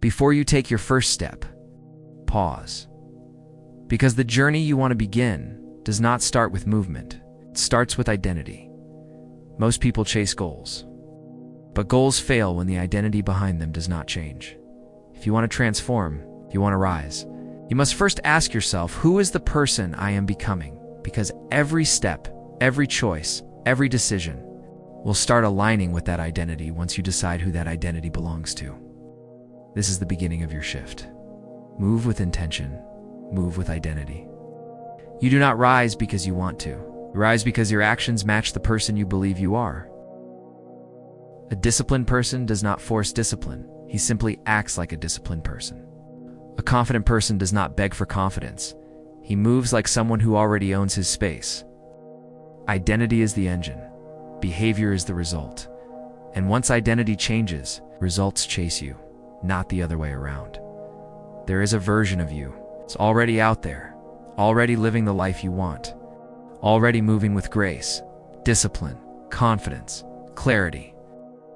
Before you take your first step, pause. Because the journey you want to begin does not start with movement. It starts with identity. Most people chase goals, but goals fail when the identity behind them does not change. If you want to transform, if you want to rise, you must first ask yourself, who is the person I am becoming? Because every step, every choice, every decision will start aligning with that identity once you decide who that identity belongs to. This is the beginning of your shift. Move with intention, move with identity. You do not rise because you want to. You rise because your actions match the person you believe you are. A disciplined person does not force discipline. He simply acts like a disciplined person. A confident person does not beg for confidence. He moves like someone who already owns his space. Identity is the engine. Behavior is the result. And once identity changes, results chase you, not the other way around. There is a version of you. It's already out there, already living the life you want, already moving with grace, discipline, confidence, clarity.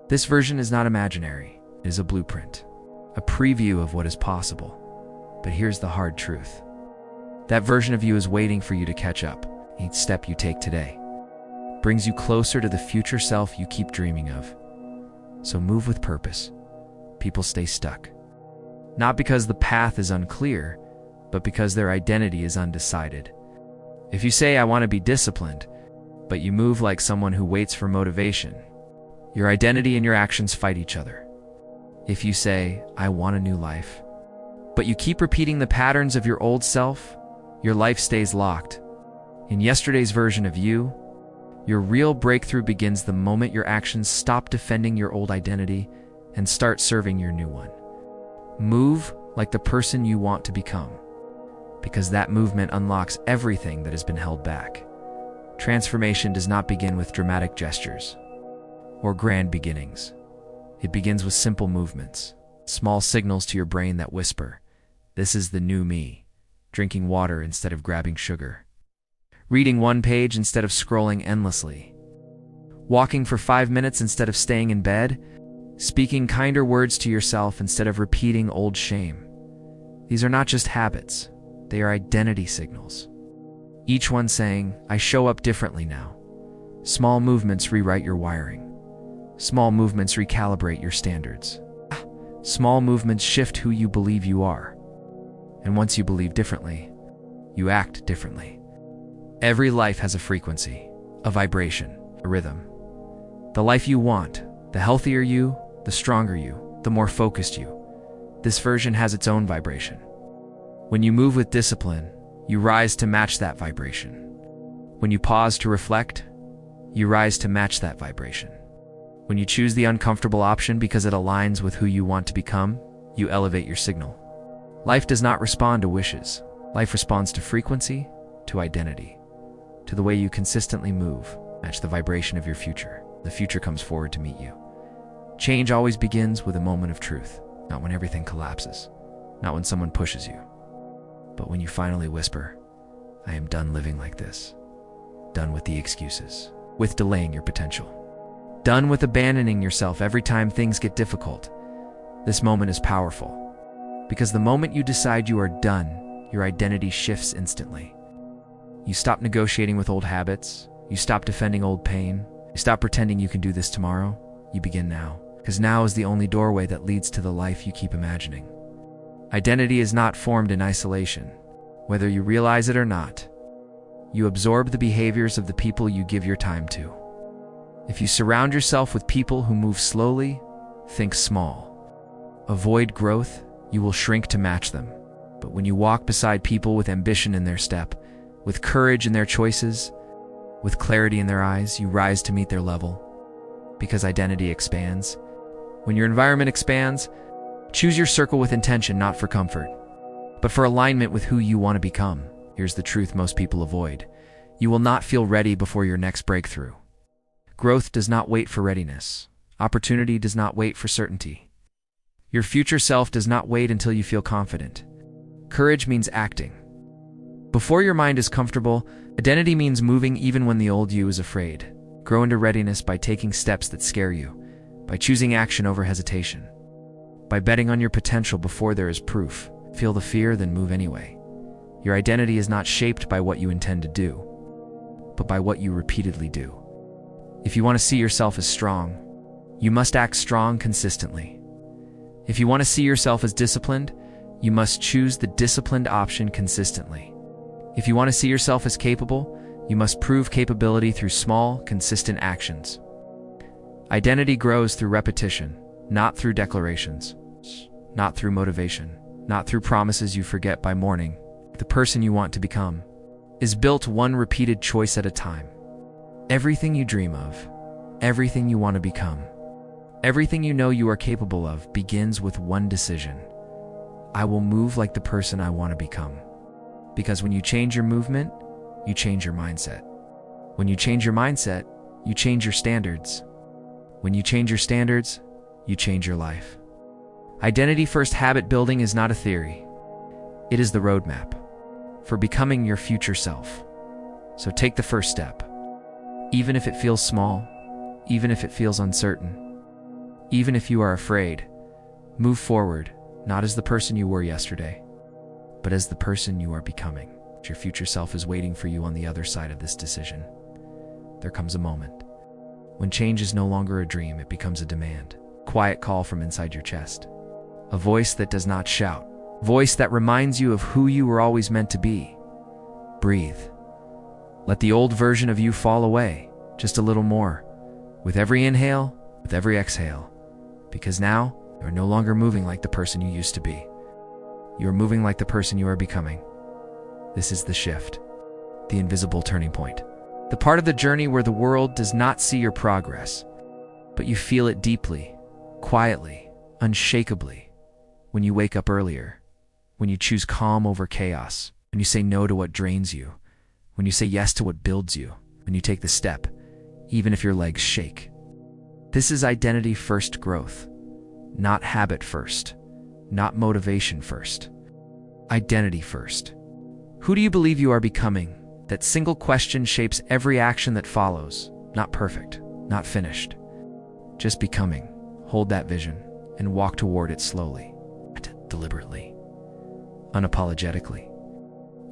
This version is not imaginary. It is a blueprint, a preview of what is possible. But here's the hard truth. That version of you is waiting for you to catch up. Each step you take today brings you closer to the future self you keep dreaming of. So move with purpose. People stay stuck. Not because the path is unclear, but because their identity is undecided. If you say, I want to be disciplined, but you move like someone who waits for motivation, your identity and your actions fight each other. If you say, I want a new life, but you keep repeating the patterns of your old self, your life stays locked. In yesterday's version of you, your real breakthrough begins the moment your actions stop defending your old identity and start serving your new one. Move like the person you want to become, because that movement unlocks everything that has been held back. Transformation does not begin with dramatic gestures or grand beginnings. It begins with simple movements, small signals to your brain that whisper, this is the new me, drinking water instead of grabbing sugar, reading one page instead of scrolling endlessly, walking for 5 minutes instead of staying in bed, speaking kinder words to yourself instead of repeating old shame. These are not just habits, they are identity signals. Each one saying, I show up differently now. Small movements rewrite your wiring. Small movements recalibrate your standards. Small movements shift who you believe you are. And once you believe differently, you act differently. Every life has a frequency, a vibration, a rhythm. The life you want, the healthier you, the stronger you, the more focused you. This version has its own vibration. When you move with discipline, you rise to match that vibration. When you pause to reflect, you rise to match that vibration. When you choose the uncomfortable option because it aligns with who you want to become, you elevate your signal. Life does not respond to wishes. Life responds to frequency, to identity, to the way you consistently move, match the vibration of your future. The future comes forward to meet you. Change always begins with a moment of truth, not when everything collapses, not when someone pushes you, but when you finally whisper, I am done living like this. Done with the excuses, with delaying your potential. Done with abandoning yourself every time things get difficult. This moment is powerful, because the moment you decide you are done, your identity shifts instantly. You stop negotiating with old habits, you stop defending old pain, you stop pretending you can do this tomorrow, you begin now. Because now is the only doorway that leads to the life you keep imagining. Identity is not formed in isolation. Whether you realize it or not, you absorb the behaviors of the people you give your time to. If you surround yourself with people who move slowly, think small. Avoid growth, you will shrink to match them. But when you walk beside people with ambition in their step, with courage in their choices, with clarity in their eyes, you rise to meet their level. Because identity expands. When your environment expands, choose your circle with intention, not for comfort, but for alignment with who you want to become. Here's the truth most people avoid. You will not feel ready before your next breakthrough. Growth does not wait for readiness. Opportunity does not wait for certainty. Your future self does not wait until you feel confident. Courage means acting. Before your mind is comfortable, identity means moving even when the old you is afraid. Grow into readiness by taking steps that scare you, by choosing action over hesitation. by betting on your potential before there is proof. Feel the fear, then move anyway. Your identity is not shaped by what you intend to do, but by what you repeatedly do. If you want to see yourself as strong, you must act strong consistently. If you want to see yourself as disciplined, you must choose the disciplined option consistently. If you want to see yourself as capable, you must prove capability through small, consistent actions. Identity grows through repetition, not through declarations, not through motivation, not through promises you forget by morning. The person you want to become is built one repeated choice at a time. Everything you dream of, everything you want to become, everything you know you are capable of begins with one decision. I will move like the person I want to become. Because when you change your movement, you change your mindset. When you change your mindset, you change your standards. When you change your standards, you change your life. Identity-first habit building is not a theory. It is the roadmap for becoming your future self. So take the first step. Even if it feels small, even if it feels uncertain, even if you are afraid, move forward, not as the person you were yesterday, but as the person you are becoming. Your future self is waiting for you on the other side of this decision. There comes a moment when change is no longer a dream, it becomes a demand. Quiet call from inside your chest. A voice that does not shout. Voice that reminds you of who you were always meant to be. Breathe. Let the old version of you fall away, just a little more. With every inhale, with every exhale. Because now, you are no longer moving like the person you used to be. You are moving like the person you are becoming. This is the shift. The invisible turning point. The part of the journey where the world does not see your progress, but you feel it deeply, quietly, unshakably. When you wake up earlier, when you choose calm over chaos, when you say no to what drains you, when you say yes to what builds you, when you take the step, even if your legs shake. This is identity-first growth, not habit first, not motivation first. Identity first. Who do you believe you are becoming? That single question shapes every action that follows. Not perfect, not finished. Just becoming. Hold that vision and walk toward it slowly, deliberately, unapologetically.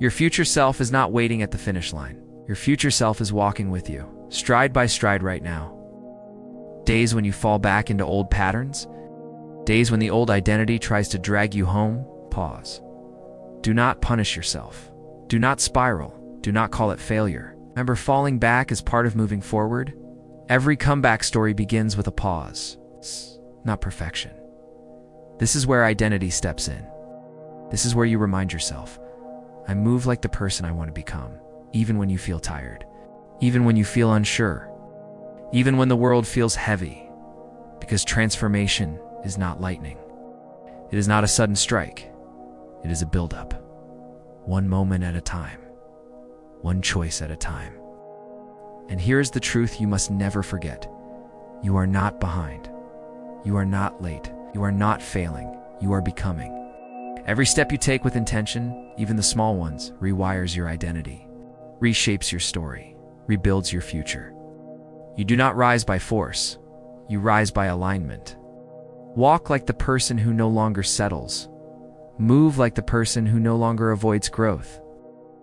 Your future self is not waiting at the finish line. Your future self is walking with you, stride by stride right now. Days when you fall back into old patterns, days when the old identity tries to drag you home, pause. Do not punish yourself. Do not spiral. Do not call it failure. Remember, falling back is part of moving forward. Every comeback story begins with a pause, not perfection. This is where identity steps in. This is where you remind yourself, I move like the person I want to become, even when you feel tired, even when you feel unsure, even when the world feels heavy, because transformation is not lightning. It is not a sudden strike. It is a buildup. One moment at a time. One choice at a time. And here is the truth you must never forget. You are not behind. You are not late. You are not failing. You are becoming. Every step you take with intention, even the small ones, rewires your identity, reshapes your story, rebuilds your future. You do not rise by force. You rise by alignment. Walk like the person who no longer settles. Move like the person who no longer avoids growth.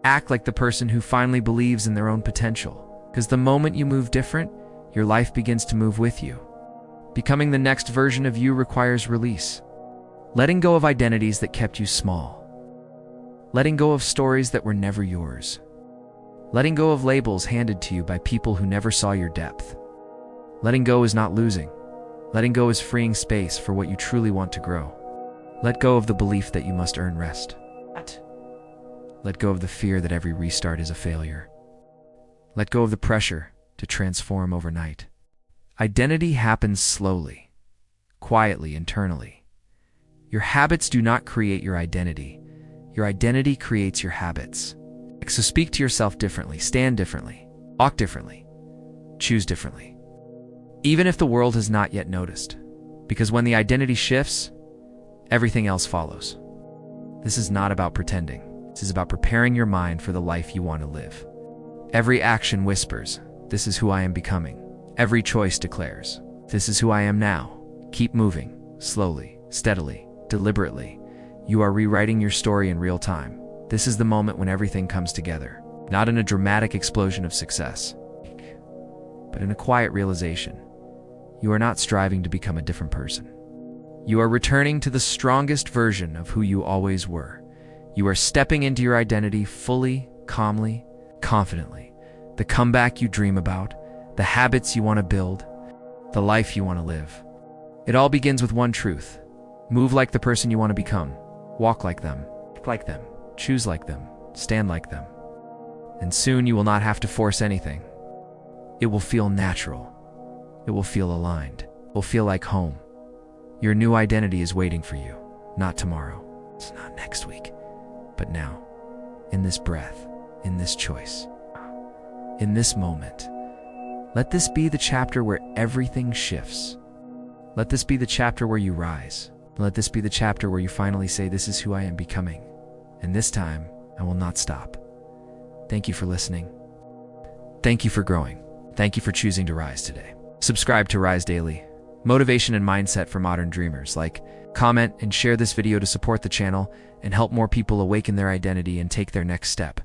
Act like the person who finally believes in their own potential. Because the moment you move different, your life begins to move with you. Becoming the next version of you requires release. Letting go of identities that kept you small. Letting go of stories that were never yours. Letting go of labels handed to you by people who never saw your depth. Letting go is not losing. Letting go is freeing space for what you truly want to grow. Let go of the belief that you must earn rest. Let go of the fear that every restart is a failure. Let go of the pressure to transform overnight. Identity happens slowly, quietly, internally. Your habits do not create your identity. Your identity creates your habits. So speak to yourself differently, stand differently, walk differently, choose differently. Even if the world has not yet noticed. Because when the identity shifts, everything else follows. This is not about pretending. This is about preparing your mind for the life you want to live. Every action whispers, this is who I am becoming. Every choice declares, this is who I am now. Keep moving, slowly, steadily, deliberately. You are rewriting your story in real time. This is the moment when everything comes together, not in a dramatic explosion of success, but in a quiet realization. You are not striving to become a different person. You are returning to the strongest version of who you always were. You are stepping into your identity fully, calmly, confidently. The comeback you dream about, the habits you want to build, the life you want to live. It all begins with one truth. Move like the person you want to become. Walk like them. Think like them. Choose like them. Stand like them. And soon you will not have to force anything. It will feel natural. It will feel aligned. It will feel like home. Your new identity is waiting for you. Not tomorrow. It's not next week. But now. In this breath. In this choice. In this moment. Let this be the chapter where everything shifts. Let this be the chapter where you rise. Let this be the chapter where you finally say, this is who I am becoming. And this time, I will not stop. Thank you for listening. Thank you for growing. Thank you for choosing to rise today. Subscribe to Rise Daily, motivation and mindset for modern dreamers. Like, comment, and share this video to support the channel and help more people awaken their identity and take their next step.